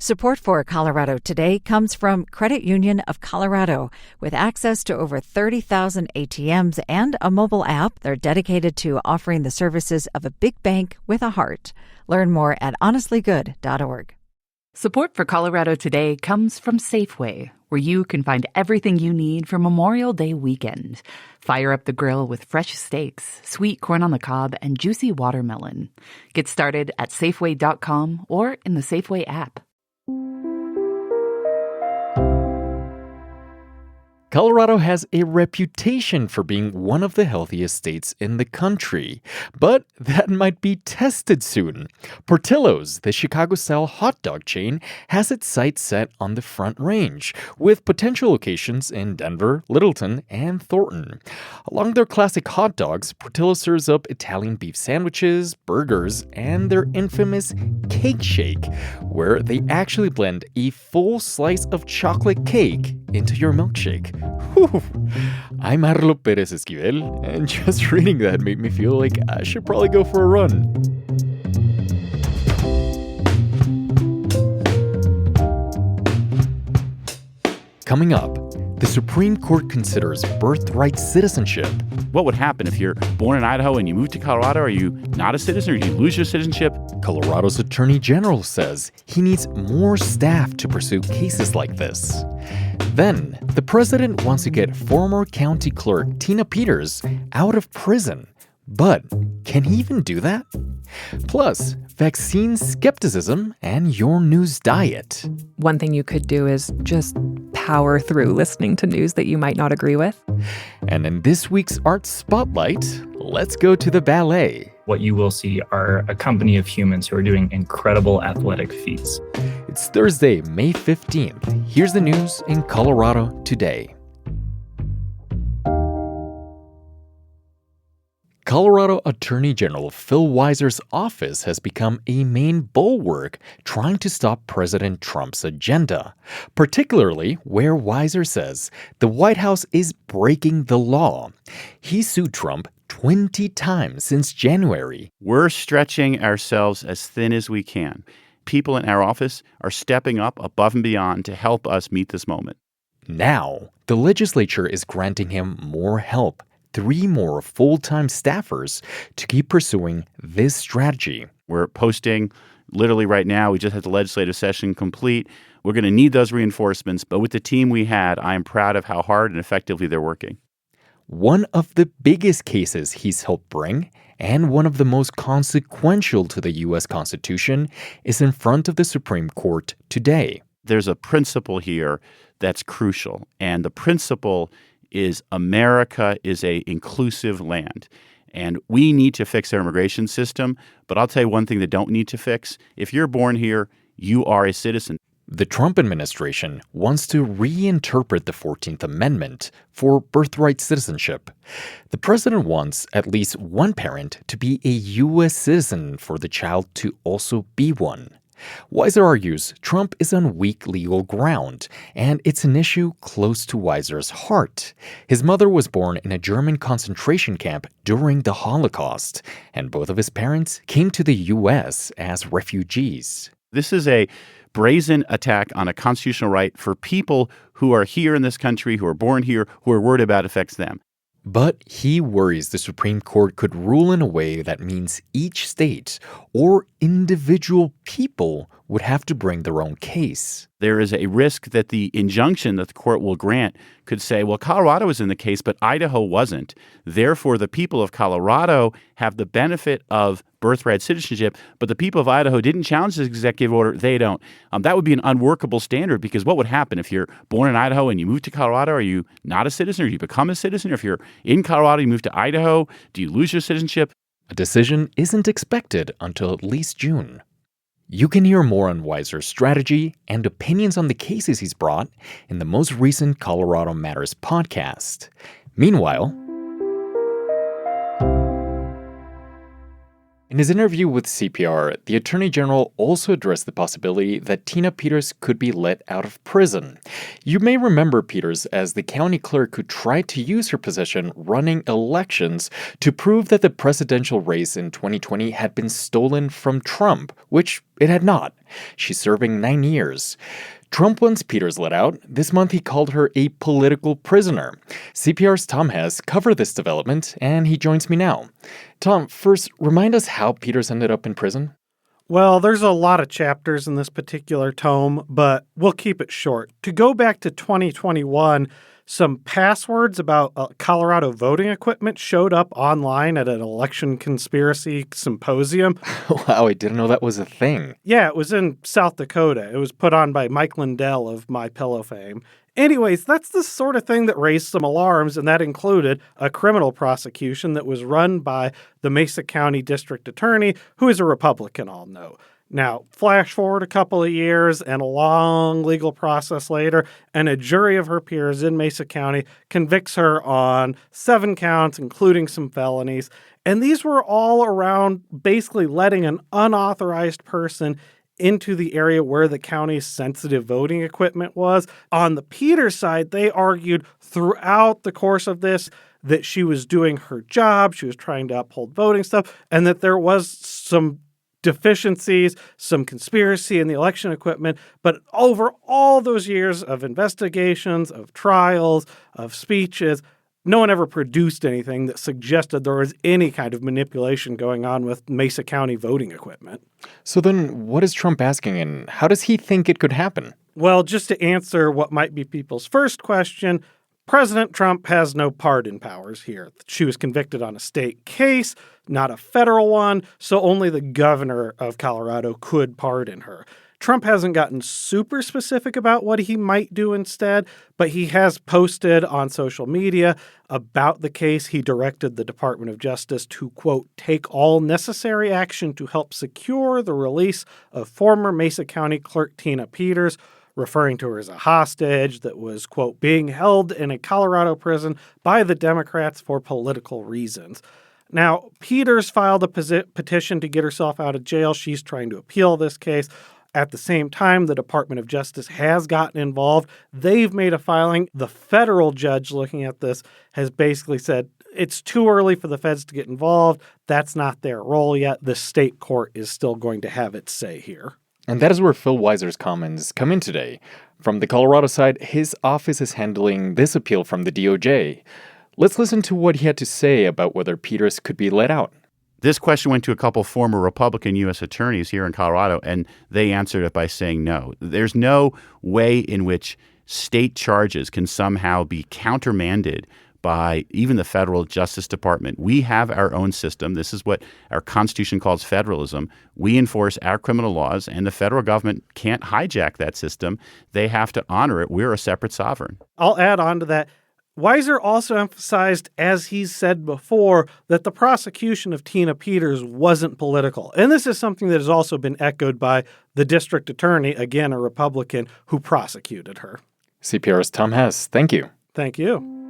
Support for Colorado Today comes from Credit Union of Colorado. With access to over 30,000 ATMs and a mobile app, they're dedicated to offering the services of a big bank with a heart. Learn more at honestlygood.org. Support for Colorado Today comes from Safeway, where you can find everything you need for Memorial Day weekend. Fire up the grill with fresh steaks, sweet corn on the cob, and juicy watermelon. Get started at Safeway.com or in the Safeway app. Colorado has a reputation for being one of the healthiest states in the country, but that might be tested soon. Portillo's, the Chicago-style hot dog chain, has its sights set on the Front Range, with potential locations in Denver, Littleton, and Thornton. Along their classic hot dogs, Portillo serves up Italian beef sandwiches, burgers, and their infamous cake shake, where they actually blend a full slice of chocolate cake into your milkshake. Whew. I'm Arlo Perez Esquivel, and just reading that made me feel like I should probably go for a run. Coming up, the Supreme Court considers birthright citizenship. What would happen if you're born in Idaho and you move to Colorado? Are you not a citizen, or do you lose your citizenship? Colorado's Attorney General says he needs more staff to pursue cases like this. Then, the president wants to get former county clerk Tina Peters out of prison. But can he even do that? Plus, vaccine skepticism and your news diet. One thing you could do is just power through listening to news that you might not agree with. And in this week's Art Spotlight, let's go to the Ballet. What you will see are a company of humans who are doing incredible athletic feats. It's Thursday, May 15th. Here's the news in Colorado today. Colorado Attorney General Phil Weiser's office has become a main bulwark trying to stop President Trump's agenda, particularly where Weiser says the White House is breaking the law. He sued Trump 20 times since January. We're stretching ourselves as thin as we can. People in our office are stepping up above and beyond to help us meet this moment. Now, the legislature is granting him more help. 3 more full-time staffers to keep pursuing this strategy. We're posting literally right now. We just had the legislative session complete. We're going to need those reinforcements, but with the team we had, I am proud of how hard and effectively they're working. One of the biggest cases he's helped bring, and one of the most consequential to the U.S. Constitution, is in front of the Supreme Court today. There's a principle here that's crucial, and the principle is America is a inclusive land. And we need to fix our immigration system. But I'll tell you one thing they don't need to fix. If you're born here, you are a citizen. The Trump administration wants to reinterpret the 14th Amendment for birthright citizenship. The president wants at least one parent to be a U.S. citizen for the child to also be one. Weiser argues Trump is on weak legal ground, and it's an issue close to Weiser's heart. His mother was born in a German concentration camp during the Holocaust, and both of his parents came to the U.S. as refugees. This is a brazen attack on a constitutional right for people who are here in this country, who are born here, who are worried about affects them. But he worries the Supreme Court could rule in a way that means each state or individual people would have to bring their own case. There is a risk that the injunction that the court will grant could say, well, Colorado was in the case, but Idaho wasn't. Therefore, the people of Colorado have the benefit of birthright citizenship, but the people of Idaho didn't challenge this executive order. They don't. That would be an unworkable standard, because what would happen if you're born in Idaho and you move to Colorado? Are you not a citizen, or do you become a citizen? Or if you're in Colorado, you move to Idaho, do you lose your citizenship? A decision isn't expected until at least June. You can hear more on Weiser's strategy and opinions on the cases he's brought in the most recent Colorado Matters podcast. Meanwhile, In his interview with CPR, the Attorney General also addressed the possibility that Tina Peters could be let out of prison. You may remember Peters as the county clerk who tried to use her position running elections to prove that the presidential race in 2020 had been stolen from Trump, which it had not. She's serving 9 years. Trump wants Peters let out. This month, he called her a political prisoner. CPR's Tom Hess covered this development, and he joins me now. Tom, first, remind us how Peters ended up in prison. Well, there's a lot of chapters in this particular tome, but we'll keep it short. To go back to 2021, some passwords about Colorado voting equipment showed up online at an election conspiracy symposium. Wow, I didn't know that was a thing. Yeah, it was in South Dakota. It was put on by Mike Lindell of MyPillow fame. Anyways, that's the sort of thing that raised some alarms, and that included a criminal prosecution that was run by the Mesa County District Attorney, who is a Republican, I'll note. Now, flash forward a couple of years and a long legal process later, and a jury of her peers in Mesa County convicts her on 7 counts, including some felonies. And these were all around basically letting an unauthorized person into the area where the county's sensitive voting equipment was. On the Peters side, they argued throughout the course of this that she was doing her job, she was trying to uphold voting stuff, and that there was some deficiencies, some conspiracy in the election equipment. But over all those years of investigations, of trials, of speeches, no one ever produced anything that suggested there was any kind of manipulation going on with Mesa County voting equipment. So then what is Trump asking, and how does he think it could happen? Well, just to answer what might be people's first question, President Trump has no pardon powers here. She was convicted on a state case, not a federal one, so only the governor of Colorado could pardon her. Trump hasn't gotten super specific about what he might do instead, but he has posted on social media about the case. He directed the Department of Justice to, quote, take all necessary action to help secure the release of former Mesa County Clerk Tina Peters, referring to her as a hostage that was, quote, being held in a Colorado prison by the Democrats for political reasons. Now, Peters filed a petition to get herself out of jail. She's trying to appeal this case. At the same time, the Department of Justice has gotten involved. They've made a filing. The federal judge looking at this has basically said it's too early for the feds to get involved. That's not their role yet. The state court is still going to have its say here. And that is where Phil Weiser's comments come in today. From the Colorado side, his office is handling this appeal from the DOJ. Let's listen to what he had to say about whether Peters could be let out. This question went to a couple former Republican U.S. attorneys here in Colorado, and they answered it by saying no. There's no way in which state charges can somehow be countermanded by even the federal Justice Department. We have our own system. This is what our Constitution calls federalism. We enforce our criminal laws, and the federal government can't hijack that system. They have to honor it. We're a separate sovereign. I'll add on to that. Weiser also emphasized, as he's said before, that the prosecution of Tina Peters wasn't political. And this is something that has also been echoed by the district attorney, again, a Republican, who prosecuted her. CPR's Tom Hess, thank you. Thank you.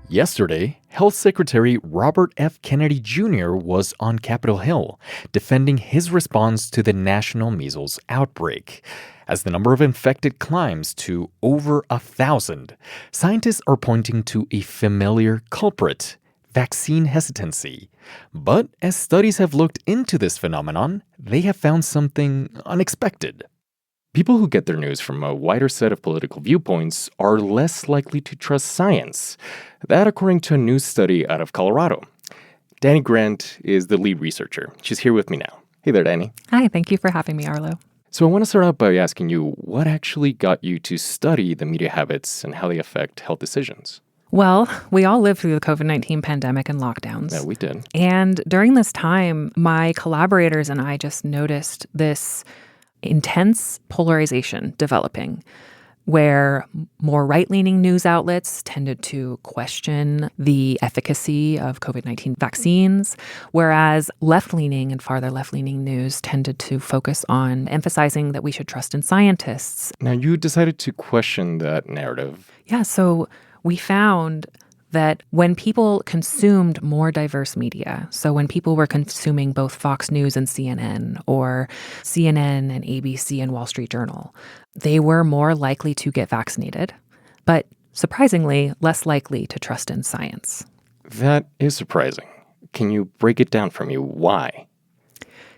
Yesterday, Health Secretary Robert F. Kennedy Jr. was on Capitol Hill, defending his response to the national measles outbreak. As the number of infected climbs to over 1,000, scientists are pointing to a familiar culprit: vaccine hesitancy. But as studies have looked into this phenomenon, they have found something unexpected. People who get their news from a wider set of political viewpoints are less likely to trust science. That, according to a new study out of Colorado. Danny Grant is the lead researcher. She's here with me now. Hey there, Danny. Hi, thank you for having me, Arlo. So I want to start out by asking you, what actually got you to study the media habits and how they affect health decisions? Well, we all lived through the COVID-19 pandemic and lockdowns. Yeah, we did. And during this time, my collaborators and I just noticed this intense polarization developing, where more right-leaning news outlets tended to question the efficacy of COVID-19 vaccines, whereas left-leaning and farther left-leaning news tended to focus on emphasizing that we should trust in scientists. Now, you decided to question that narrative. Yeah, so we found that when people consumed more diverse media, so when people were consuming both Fox News and CNN, or CNN and ABC and Wall Street Journal, they were more likely to get vaccinated, but surprisingly less likely to trust in science. That is surprising. Can you break it down for me? Why?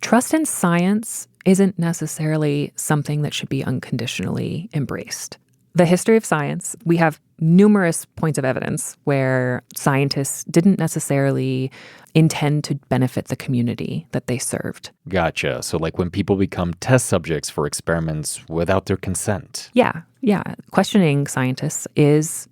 Trust in science isn't necessarily something that should be unconditionally embraced. The history of science, we have numerous points of evidence where scientists didn't necessarily intend to benefit the community that they served. Gotcha. So like when people become test subjects for experiments without their consent. Yeah. Questioning scientists is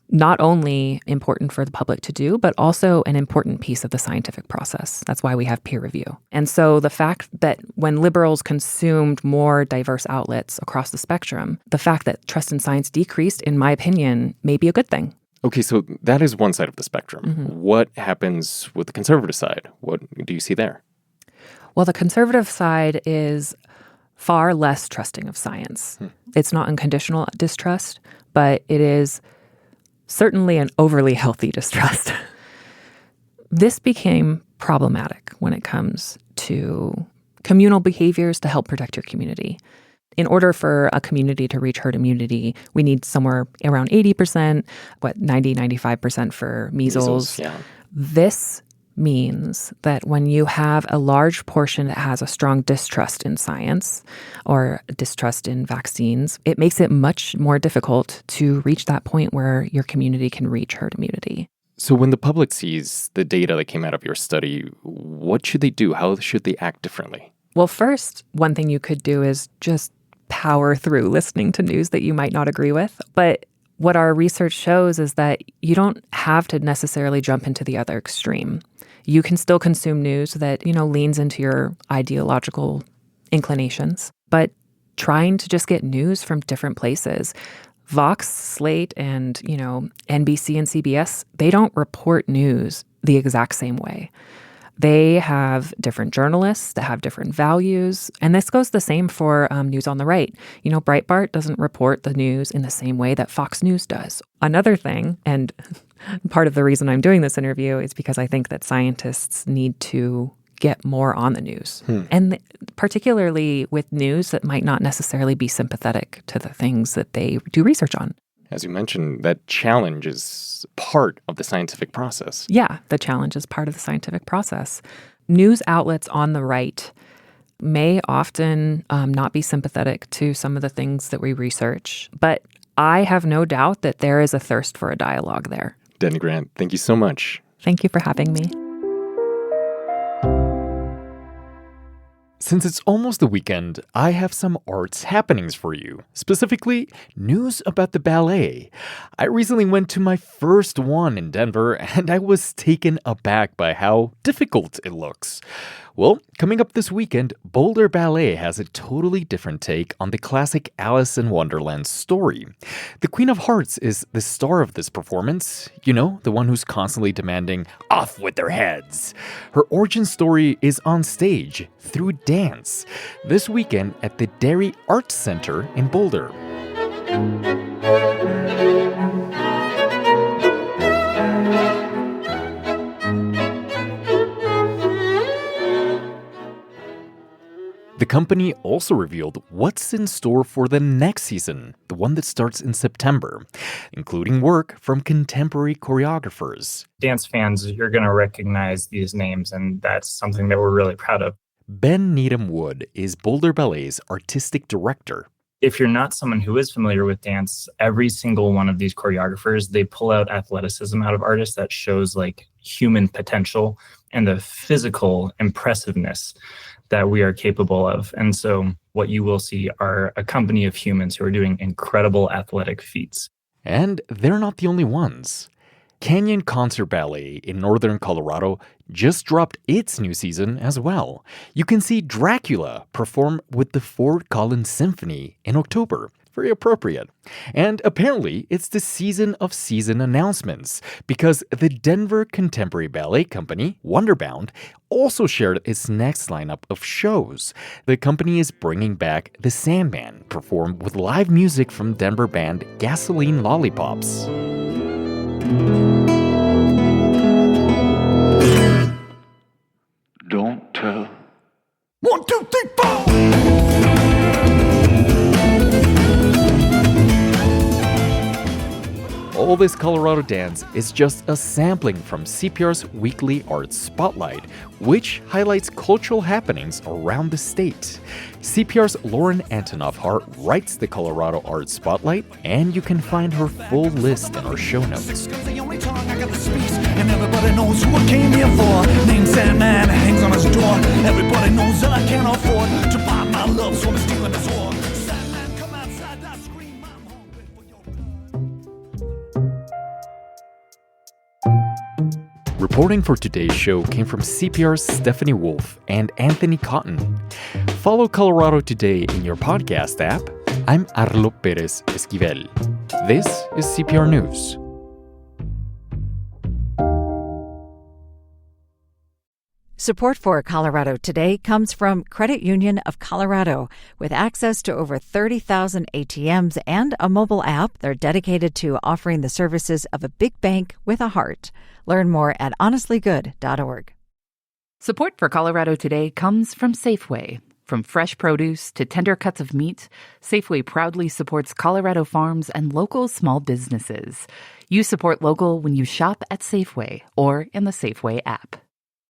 not only important for the public to do, but also an important piece of the scientific process. That's why we have peer review. And so the fact that when liberals consumed more diverse outlets across the spectrum, the fact that trust in science decreased, in my opinion, may be a good thing. Okay, so that is one side of the spectrum. Mm-hmm. What happens with the conservative side? What do you see there? Well, the conservative side is far less trusting of science. It's not unconditional distrust, but it is certainly an overly healthy distrust. This became problematic when it comes to communal behaviors to help protect your community. In order for a community to reach herd immunity, we need somewhere around 80%, 95% for measles. Yeah. This means that when you have a large portion that has a strong distrust in science or distrust in vaccines, it makes it much more difficult to reach that point where your community can reach herd immunity. So when the public sees the data that came out of your study, what should they do? How should they act differently? Well, first, one thing you could do is just power through listening to news that you might not agree with. But what our research shows is that you don't have to necessarily jump into the other extreme. You can still consume news that, leans into your ideological inclinations, but trying to just get news from different places. Vox, Slate, and, NBC and CBS, they don't report news the exact same way. They have different journalists that have different values. And this goes the same for news on the right. Breitbart doesn't report the news in the same way that Fox News does. Another thing, and part of the reason I'm doing this interview is because I think that scientists need to get more on the news. And particularly with news that might not necessarily be sympathetic to the things that they do research on. As you mentioned, that challenge is part of the scientific process. Yeah, the challenge is part of the scientific process. News outlets on the right may often not be sympathetic to some of the things that we research, but I have no doubt that there is a thirst for a dialogue there. Denny Grant, thank you so much. Thank you for having me. Since it's almost the weekend, I have some arts happenings for you. Specifically, news about the ballet. I recently went to my first one in Denver, and I was taken aback by how difficult it looks. Well, coming up this weekend, Boulder Ballet has a totally different take on the classic Alice in Wonderland story. The Queen of Hearts is the star of this performance, the one who's constantly demanding, "Off with their heads!" Her origin story is on stage through dance this weekend at the Dairy Arts Center in Boulder. The company also revealed what's in store for the next season, the one that starts in September, including work from contemporary choreographers. Dance fans, you're going to recognize these names, and that's something that we're really proud of. Ben Needham Wood is Boulder Ballet's artistic director. If you're not someone who is familiar with dance, every single one of these choreographers, they pull out athleticism out of artists that shows human potential and the physical impressiveness that we are capable of. And so what you will see are a company of humans who are doing incredible athletic feats. And they're not the only ones. Canyon Concert Ballet in northern Colorado just dropped its new season as well. You can see Dracula perform with the Fort Collins Symphony in October. Very appropriate. And apparently, it's the season of season announcements because the Denver Contemporary Ballet Company, Wonderbound, also shared its next lineup of shows. The company is bringing back The Sandman, performed with live music from Denver band Gasoline Lollipops. Don't tell. 1, 2, 3, 4. All this Colorado dance is just a sampling from CPR's weekly Arts Spotlight, which highlights cultural happenings around the state. CPR's Lauren Antonoff-Hart writes the Colorado Arts Spotlight, and you can find her full list in our show notes. And everybody knows who I came here for. Name Sandman hangs on his door. Everybody knows that I can't afford to buy my love, so I'm stealing his whore. Sandman, come outside, I scream, I'm hungry for your... Reporting for today's show came from CPR's Stephanie Wolf and Anthony Cotton. Follow Colorado Today in your podcast app. I'm Arlo Perez Esquivel. This is CPR News. Support for Colorado Today comes from Credit Union of Colorado. With access to over 30,000 ATMs and a mobile app, they're dedicated to offering the services of a big bank with a heart. Learn more at honestlygood.org. Support for Colorado Today comes from Safeway. From fresh produce to tender cuts of meat, Safeway proudly supports Colorado farms and local small businesses. You support local when you shop at Safeway or in the Safeway app.